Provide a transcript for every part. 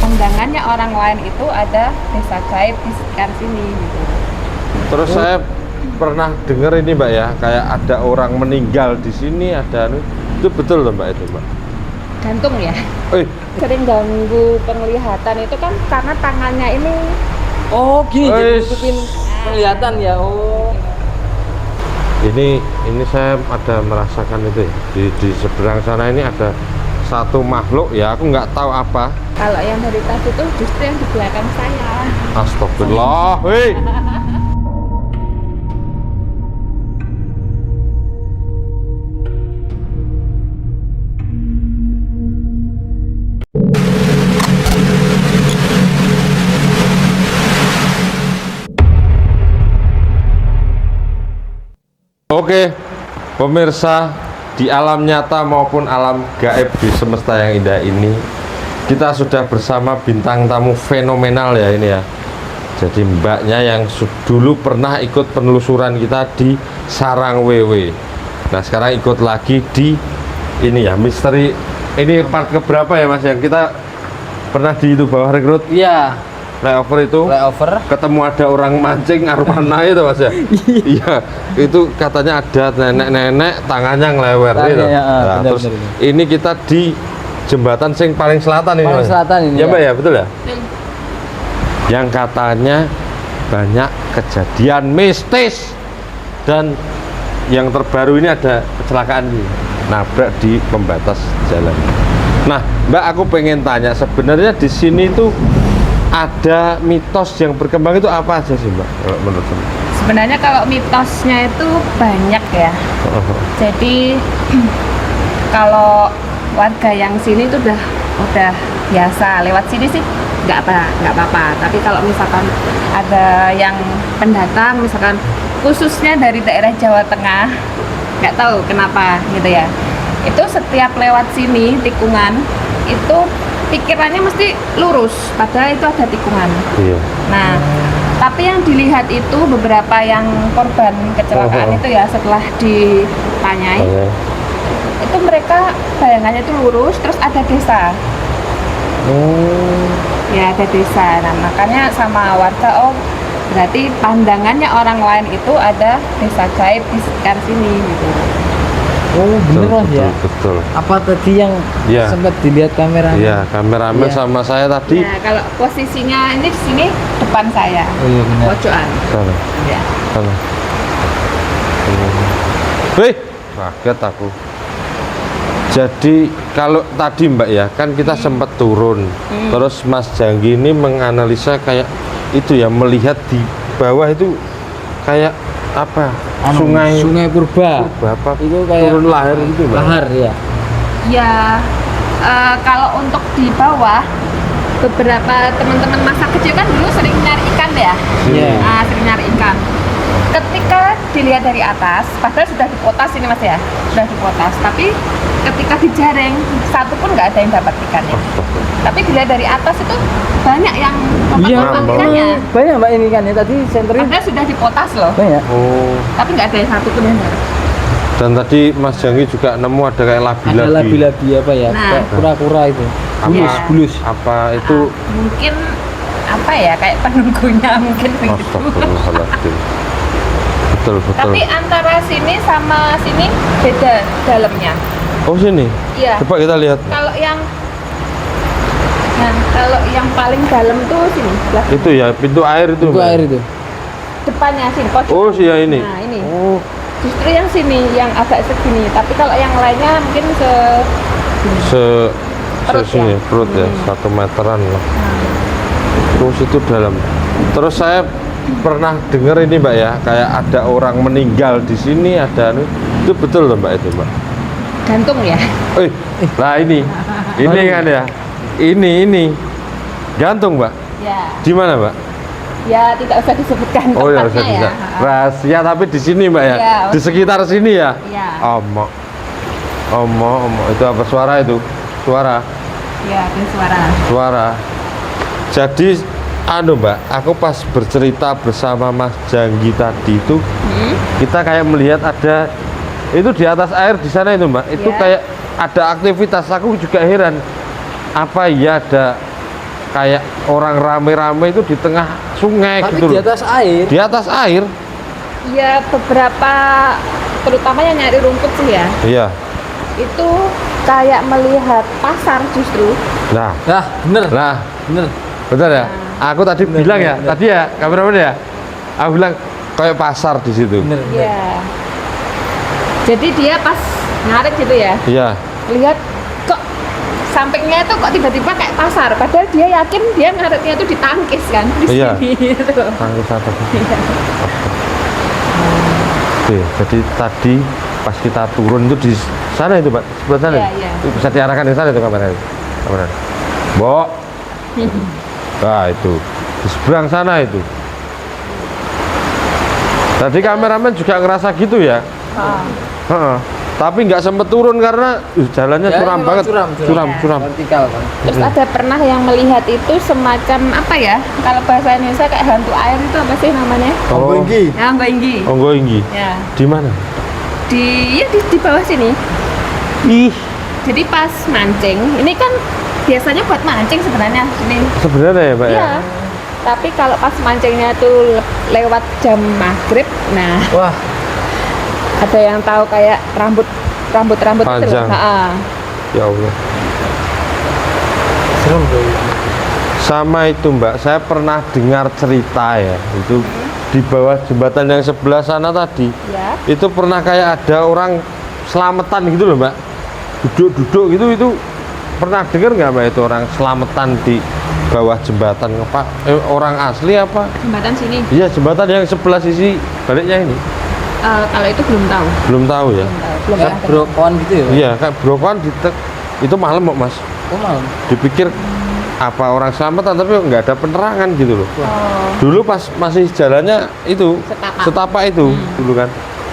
pandangannya orang lain itu ada desa gaib di sekitar sini gitu. Terus saya pernah dengar ini Mbak ya, kayak ada orang meninggal di sini, ada itu betul loh Mbak itu Mbak? Gantung ya. Eh, Sering ganggu penglihatan itu kan karena tangannya ini. Oh gini, Wes. ditutupin penglihatan ya. Oh. ini saya ada merasakan itu ya, di seberang sana ini ada satu makhluk ya, aku nggak tahu apa. Kalau yang dari tadi itu justru yang di belakang saya. Astagfirullah, hei. Oke, pemirsa, di alam nyata maupun alam gaib di semesta yang indah ini, kita sudah bersama bintang tamu fenomenal ya ini ya. Jadi mbaknya yang dulu pernah ikut penelusuran kita di Sarang WW. Nah sekarang ikut lagi di ini ya, misteri. Ini part keberapa ya Mas yang kita pernah di itu bawah rekrut Iya, layover itu? layover. Ketemu ada orang mancing arwana itu Mas ya. Iya, itu katanya ada nenek-nenek tangannya ngelewer gitu. Ya, Nah, benar, terus benar. ini kita di jembatan sing paling selatan ini. Paling Mas. selatan ini, Ya, ya. Mbak ya, betul ya? Yang katanya banyak kejadian mistis dan yang terbaru ini ada kecelakaan ini, nabrak di pembatas jalan. Nah, Mbak, aku pengen tanya sebenarnya di sini tuh ada mitos yang berkembang itu apa aja sih Mbak kalau menurut Mbak? Sebenarnya kalau mitosnya itu banyak ya. Jadi kalau warga yang sini itu udah biasa lewat sini sih nggak apa-apa. Tapi kalau misalkan ada yang pendatang, misalkan khususnya dari daerah Jawa Tengah, nggak tahu kenapa gitu ya. Itu setiap lewat sini tikungan itu pikirannya mesti lurus, padahal itu ada tikungan. Iya. Nah, tapi yang dilihat itu beberapa yang korban kecelakaan itu ya setelah ditanyai, itu mereka bayangannya itu lurus, terus ada desa. Ya ada desa. Nah makanya sama warga, oh berarti pandangannya orang lain itu ada desa gaib di sekitar sini gitu. Oh beneran ya. Betul. Apa tadi yang Ya. sempat dilihat kamera? Iya, kameramen Iya. sama saya tadi. Nah kalau posisinya ini di sini depan saya, Oh iya benar. pojokan. Sana, Ya. sana. Wih, kaget aku. Jadi kalau tadi Mbak ya, kan kita sempat turun. Terus Mas Janggi ini menganalisa kayak itu ya, melihat di bawah itu kayak apa? Sungai Purba. Bapak Itu kayak turun lahar itu Mbak. lahar ya. Ya kalau untuk di bawah, beberapa teman-teman masa kecil kan dulu sering nyari ikan ya. Iya. Sering nyari ikan. Ketika dilihat dari atas, padahal sudah dipotas ini Mas ya, sudah dipotas, tapi ketika dijaring satu pun nggak ada yang dapat ikannya. Tapi dilihat dari atas itu banyak yang Iya. dapat ikannya. Banyak Mbak ini kan ya tadi senterin. Padahal sudah dipotas loh, Banyak. Oh, tapi nggak ada yang satu pun yang dapat. dan tadi Mas Janggi juga nemu ada kayak Ada labi-labi. labi-labi apa ya? Nah. Kayak kura-kura itu. Iya. Bulus. Apa itu? Mungkin apa ya, kayak penunggunya mungkin begitu. Astagfirullahaladzim. Betul, betul. Tapi antara sini sama sini beda dalamnya. Oh sini? Iya. Coba kita lihat. Kalau yang paling dalam tuh sini, sebelah Itu ya, pintu air itu Itu Mbak? air itu. depannya sini, pojok. Oh sih ya ini. Nah ini, Oh, justru yang sini yang agak segini. Tapi kalau yang lainnya mungkin Perut sini ya? perut ya, 1 meteran lah. Terus itu dalam. Terus saya pernah dengar ini Mbak ya, kayak ada orang meninggal di sini, ada itu betul loh Mbak itu Mbak? gantung ya. Nah ini kan ya, ini gantung Mbak. Ya, Di mana Mbak? ya tidak usah disebutkan Oh ya, tempatnya bisa. ya. Rahasia tapi di sini Mbak ya, Iya. di sekitar sini ya. Iya. Omo, itu apa suara itu? Suara. Ya, ada suara. Jadi Mbak, aku pas bercerita bersama Mas Janggi tadi itu, kita kayak melihat ada itu di atas air di sana itu Mbak. Itu Iya. kayak ada aktivitas. Aku juga heran. Apa iya ada kayak orang rame-rame itu di tengah sungai Tapi gitu di loh. atas air. Di atas air. Ya beberapa, terutama yang nyari rumput sih ya, Iya. itu kayak melihat pasar justru. Nah, Nah, bener. nah, Bener. betul ya. Aku tadi Bener, bilang bener, ya, bener. tadi ya kameramen ya. Aku bilang kayak pasar di situ. Bener. bener. Iya. Jadi dia pas narik gitu ya, Iya. lihat kok sampingnya itu kok tiba-tiba kayak pasar, padahal dia yakin dia nariknya itu ditangkis kan di Iya. sini gitu. Tangkis atas. Iya. Oke, jadi tadi pas kita turun itu di sana itu, Pak, sebelah sana. Iya, iya. Itu bisa diarahkan ke sana itu kameranya. Kamera. Mbok. Nah, itu di seberang sana itu. Tadi kameramen juga ngerasa gitu ya. Ah. Heeh. Tapi nggak sempet turun karena jalannya Ya, curam memang banget. curam. Curam. Vertikal kan. Terus ada pernah yang melihat itu semacam apa ya? Kalau bahasa Indonesia kayak hantu air itu apa sih namanya? Oh, Ya, Mbak Inggi. Onggo Inggi. Ya. Di mana? Di bawah sini. Ih, Jadi pas mancing, ini kan biasanya buat mancing sebenarnya ini. sebenarnya ya, Pak ya. Iya. Tapi kalau pas mancingnya tuh lewat jam maghrib, nah Wah, ada yang tahu kayak rambut itu loh. Panjang. Ha-ha. Ya Allah. serem tuh. Sama itu, Mbak, saya pernah dengar cerita ya, itu di bawah jembatan yang sebelah sana tadi, Ya. itu pernah kayak ada orang selamatan gitu loh, Mbak, duduk-duduk gitu, itu pernah dengar nggak, Mbak, itu orang selamatan di bawah jembatan apa? Orang asli apa? Jembatan sini. Iya, jembatan yang sebelah sisi baliknya ini, Kalau itu belum tahu. belum tahu ya. Belum Ya, pernah. brokoan gitu ya. Iya, kayak brokan itu malam kok, Mas. Oh, malam. Dipikir apa orang selamatan tapi nggak ada penerangan gitu loh. Oh, Dulu pas masih jalannya itu Setapak. setapak itu dulu kan.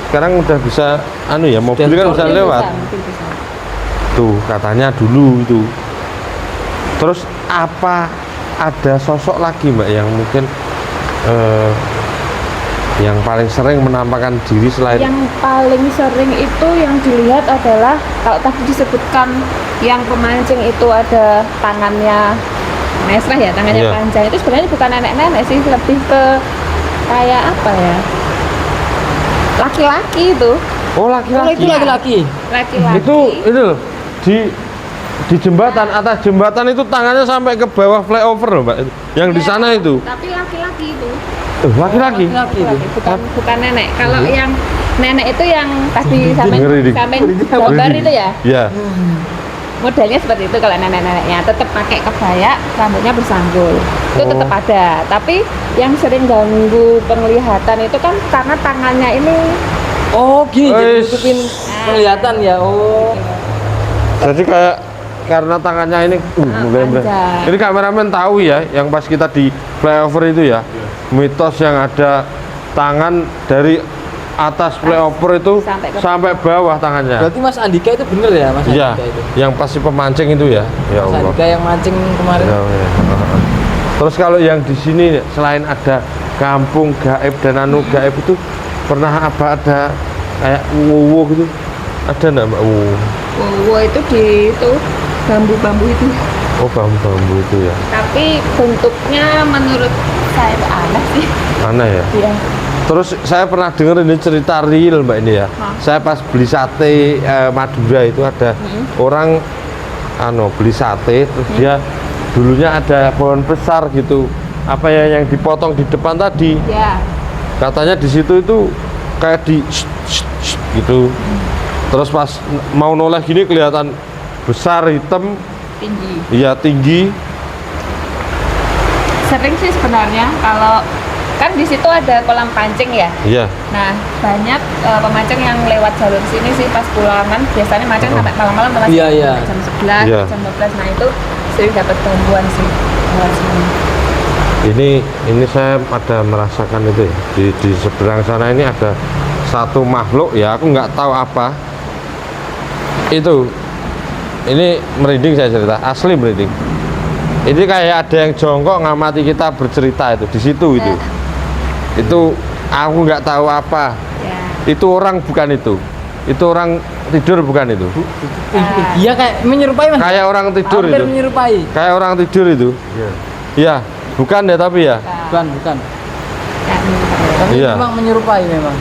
Sekarang udah bisa ya mobil kan bisa mungkin lewat. mungkin bisa. Tuh katanya dulu itu. Terus apa ada sosok lagi, Mbak, yang mungkin yang paling sering menampakkan diri selain Yang paling sering itu yang dilihat adalah kalau tadi disebutkan yang pemancing itu ada tangannya mesrah ya, tangannya Iya. panjang, itu sebenarnya bukan nenek-nenek sih, lebih ke kayak apa ya, laki-laki itu. Oh, Oh, laki-laki. itu laki-laki. Laki-laki Itu loh di jembatan, atas jembatan itu tangannya sampai ke bawah flyover loh, Mbak. Yang di Ya, sana itu. tapi laki-laki itu. Laki-laki. Laki itu. Bukan nenek. Kalau yang nenek itu yang tadi Ngeri, Dik. sampai gambar itu ya, Ya. modelnya seperti itu. Kalau nenek-neneknya tetap pakai kebaya, rambutnya bersanggul, itu Oh. tetap ada. Tapi yang sering ganggu penglihatan itu kan karena tangannya ini Oh, gini jadi Wes. nutupin penglihatan ya. Oh. Jadi kayak karena tangannya ini mulai. panjang. Ini kameramen tahu ya, yang pas kita di flyover itu ya, mitos yang ada tangan dari atas flyover itu Sampai ke sampai bawah tangannya. Berarti Mas Andika itu bener ya, Mas Iya, Andika itu. yang pasti pemancing itu ya. Ya Mas Allah. Andika yang mancing kemarin. Ya, ya. Terus kalau yang di sini selain ada kampung gaib dan anu gaib itu pernah ada kayak wowo gitu? Ada enggak, Mbak? wow, itu di itu bambu-bambu itu. Oh, bambu-bambu itu ya. Tapi bentuknya menurut saya itu aneh sih. Mana ya? Iya. Terus saya pernah dengar ini cerita real, Mbak, ini ya. Hah? Saya pas beli sate Madura itu ada orang beli sate, terus dia dulunya ada pohon besar gitu. Apa ya yang dipotong di depan tadi? Ya, Katanya di situ itu kayak di gitu. Terus pas mau noleh gini kelihatan besar, hitam, tinggi. iya tinggi. Sering sih sebenarnya kalau kan di situ ada kolam pancing ya. Iya. Nah, banyak pemancing yang lewat jalur sini sih pas pulangan, biasanya mancing sampai malam-malam masih Iya, iya. jam 11, Iya. jam 12. Nah, itu sering dapat gangguan sih lewat sini. Ini saya ada merasakan itu ya. Di seberang sana ini ada satu makhluk ya, aku nggak tahu apa. Ini merinding saya cerita, asli merinding. Ini kayak ada yang jongkok ngamati kita bercerita itu di situ itu. Itu aku nggak tahu apa. Ya. Itu orang bukan itu. Itu orang tidur bukan itu. Iya kayak menyerupai Mas. Kayak orang tidur Hampir itu. menyerupai. Kayak orang tidur itu. Iya, bukan ya tapi ya. Bukan, bukan. Yang Tapi Iya. memang menyerupai memang.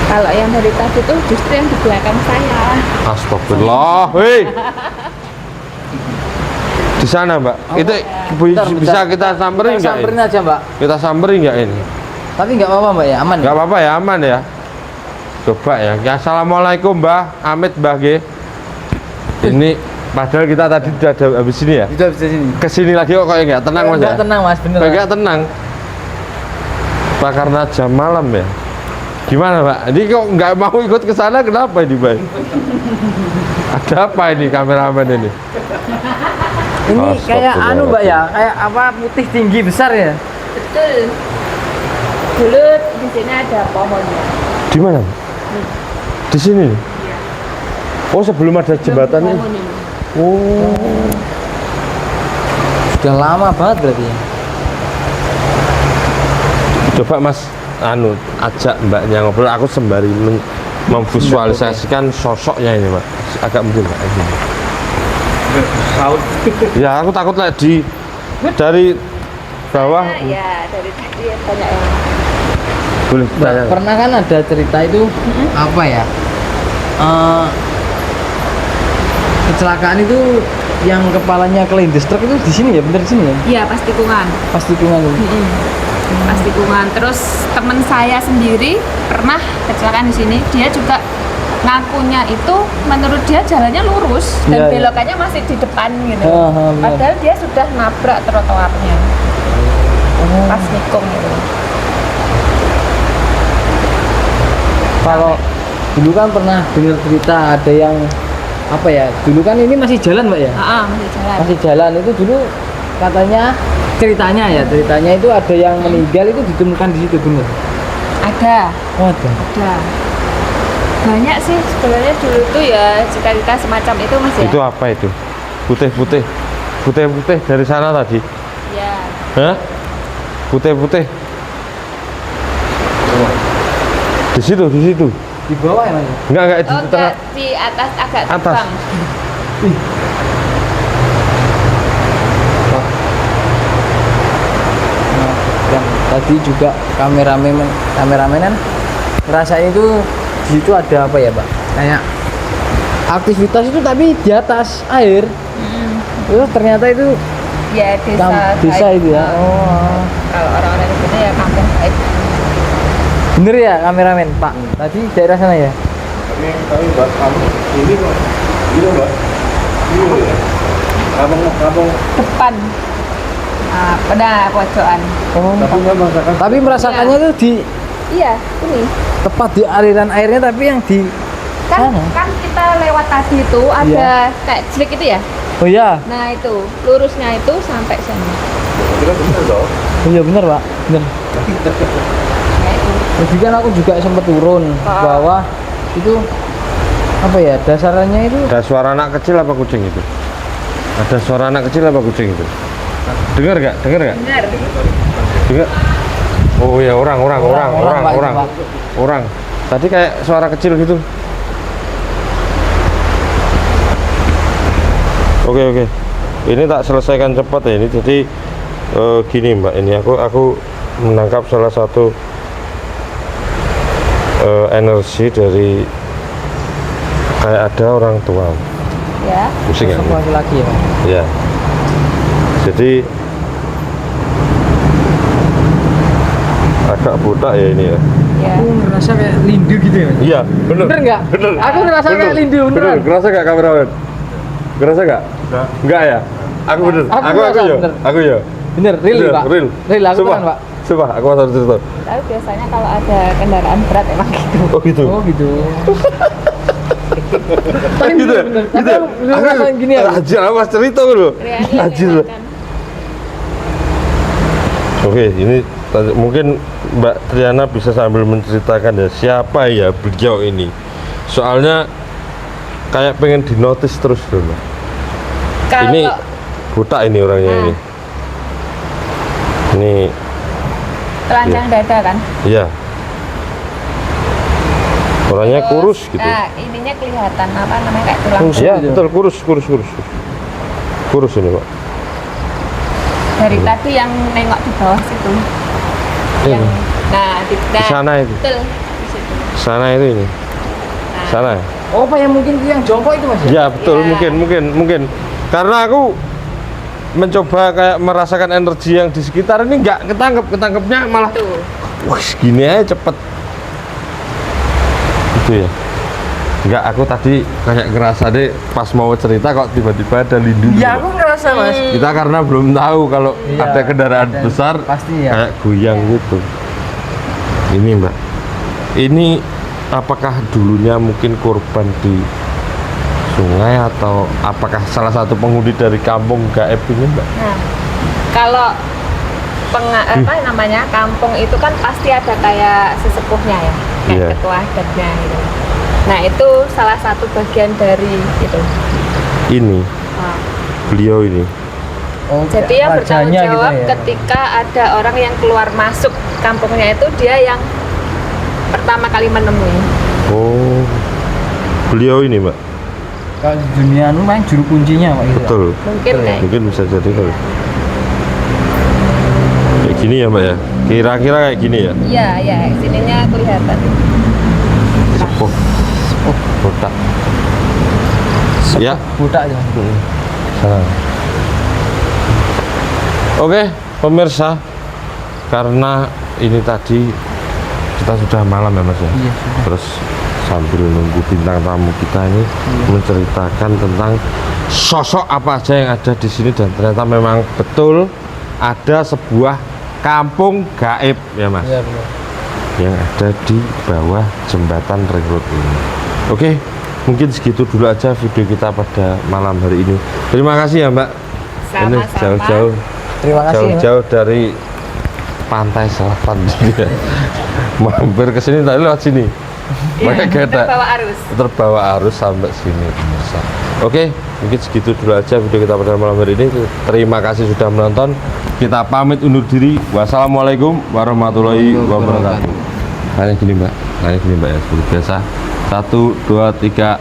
kalau yang dari tadi tuh justru yang di belakang saya. Astagfirullah, hei. Di sana, Mbak. Itu Bentar, bisa bentar. kita samperin Kita nggak? samperin ini? aja, Mbak. Kita samperin nggak ini? Tapi nggak apa-apa, Mbak ya, aman. Nggak apa-apa ya, aman ya. Coba ya. Ya, assalamualaikum, Mbah. Amit, Mbah G. Ini padahal kita tadi udah ada habis ini ya. Sudah bisa sini. Kesini lagi kok kayak nggak tenang Mas ya? Nggak tenang, Mas, bener. Nggak tenang. Pak karena jam malam ya. Gimana, Pak? Ini kok nggak mau ikut ke sana kenapa ini, Mbak? Ada apa ini kameramen ini? Ini kayak anu, Mbak ya, kayak apa putih tinggi besar ya. Betul. Dulu di sini ada pohonnya. Di mana? Mbak? Di sini. Oh, sebelum ada jembatan ini. Pohon ini. Oh. Sudah lama banget berarti ya. Coba Mas anu ajak Mbaknya ngobrol, aku sembari memvisualisasikan sosoknya ini, Pak. Agak mungkin Pak. Ya, aku takut lah dari bawah. Ya, dari tadi ya banyak yang Boleh Mbak, tanya. pernah kan ada cerita itu apa ya? Kecelakaan itu yang kepalanya kelindes truk itu di sini ya, bener di sini ya? Iya, pas tikungan. Pas tikungan itu. Pas tikungan. Terus teman saya sendiri pernah kecelakaan di sini. Dia juga ngakunya itu menurut dia jalannya lurus dan Iya, iya. belokannya masih di depan gitu. Benar. Padahal dia sudah nabrak trotoarnya. Pas nikung gitu. Kalau dulu kan pernah dengar cerita ada yang apa ya? Dulu kan ini masih jalan, Mbak ya? Masih jalan. Masih jalan itu dulu katanya ceritanya itu ada yang meninggal itu ditemukan di situ, bener? Ada. Oh, ada. Ada. Banyak sih sebenarnya dulu tuh ya cerita-cerita semacam itu Mas ya. Itu apa itu? Putih-putih. Putih-putih dari sana tadi. Ya. Hah? Putih-putih. Di situ, di situ. Di bawah ya, Mas? Enggak di Oh, tengah. enggak, di atas agak Atas. terbang. Nah, yang tadi juga kameramenan ngerasain itu di situ ada apa ya, Pak? Kayak aktivitas itu tapi di atas air. Terus ternyata itu Ya desa. desa gaib. itu ya. Oh. Kalau orang-orang di sini ya kampung gaib. Bener ya kameramen, Pak? Tadi daerah sana ya? Tapi Mbak, kamu ini kok ini Mbak, ini ya, kampung Depan. Pada pojokan. Oh. tapi nggak merasakan Tapi merasakannya itu di Iya, ini. tepat di aliran airnya tapi yang di Kan sana. kan kita lewat tadi itu ada kayak jelik itu ya. Oh iya. Nah, itu lurusnya itu sampai sana. kira bener dong. Oh iya bener, Pak. Bener. Ya itu. Jadi kan aku juga sempat turun ke bawah itu apa ya dasarnya itu Ada suara anak kecil apa kucing itu? Ada suara anak kecil apa kucing itu? Dengar nggak? Dengar nggak? Benar. Dengar? Oh ya orang. Pak, itu, Pak. Orang. Tadi kayak suara kecil gitu. Oke. Ini tak selesaikan cepat ya ini. Jadi gini Mbak, ini aku menangkap salah satu energi dari kayak ada orang tua. Ya. Pusing ya? Sosok laki-laki ya, Pak. Ya. Jadi agak buta ya ini ya. Ya. Aku ngerasa kayak lindu gitu ya, Mas. Iya, bener. Bener nggak? Bener. Aku ngerasa kayak lindu beneran. Ngerasa nggak kameramen? Ngerasa nggak? Enggak ya? Aku bener. Aku Aku ngerasa ya. bener. Aku ya. Bener, real Bener, Pak. Real. Real, aku Sumpah. beneran, Pak. Sumpah, aku masih cerita. Tapi biasanya kalau ada kendaraan berat emang gitu. Oh gitu. Oh gitu. Tapi Gitu ya? bener. Gitu Tapi ya? aku ngerasain gini ya. Anjir, aku mas cerita dulu. Riani Anjir. kelihatan. Oke, ini mungkin Mbak Triana bisa sambil menceritakan ya siapa ya beliau ini. Soalnya kayak pengen dinotis terus dulu. Kalau Ini buta ini orangnya ini. Ini telanjang dada kan. iya. Orangnya Terus, kurus gitu. Nah, ininya kelihatan apa namanya kayak tulang. Kurus. Iya, gitu. betul kurus. Kurus ini, Pak. Dari tadi yang nengok di bawah situ. Yang, nah, di sana itu. Betul. Di situ. Sana itu ini. Nah, Sana. Oh, apa yang mungkin yang jongkok itu Mas? Ya betul, Iya. mungkin. Karena aku mencoba kayak merasakan energi yang di sekitar ini nggak ketangkepnya malah Tuh. wah gini aja cepet. Itu ya. Enggak, aku tadi kayak ngerasa deh pas mau cerita kok tiba-tiba ada lindung. Ya aku ngerasa Mas. Kita karena belum tahu kalau Iya, ada kendaraan ada. besar Pasti ya. kayak goyang gitu. Ini Mbak, ini apakah dulunya mungkin korban di sungai atau apakah salah satu penghuni dari kampung gaib ini Mbak? Nah, kalau apa namanya kampung itu kan pasti ada kayak sesepuhnya ya, kayak Iya. ketua adatnya gitu. Nah itu salah satu bagian dari itu. Ini Nah, beliau ini. Oh, jadi yang bertanggung rajanya gitu jawab ya. ketika ada orang yang keluar masuk kampungnya itu dia yang pertama kali menemui. Oh, beliau ini Mbak. Kalau di dunia anu main juru kuncinya Pak gitu. Betul. Mungkin Betul ya? kayak Mungkin bisa jadi kali. Kayak gini ya Mbak ya. Kira-kira kayak gini ya. iya ya sininya kelihatan. Sepuh. Oh, botak. Ya. Budak ya. Sana. Oke, pemirsa, karena ini tadi kita sudah malam ya Mas ya. Iya, sudah. Terus sambil nunggu bintang tamu kita ini menceritakan tentang sosok apa aja yang ada di sini dan ternyata memang betul ada sebuah kampung gaib ya Mas Iya benar. yang ada di bawah jembatan Ring Road ini. Oke, mungkin segitu dulu aja video kita pada malam hari ini. Terima kasih ya Mbak. Ini Sama-sama. jauh-jauh Terima kasih. Mas. jauh-jauh dari pantai selatan gitu ya. Mampir ke sini tadi lewat sini. Makanya Iya, gak ada terbawa arus. terbawa arus sampai sini pemirsa. Oke, mungkin segitu dulu aja video kita pada malam hari ini. Terima kasih sudah menonton. Kita pamit undur diri. Wassalamualaikum warahmatullahi wabarakatuh. Nah, ini gini Mbak, ya seperti biasa. 1, 2, 3.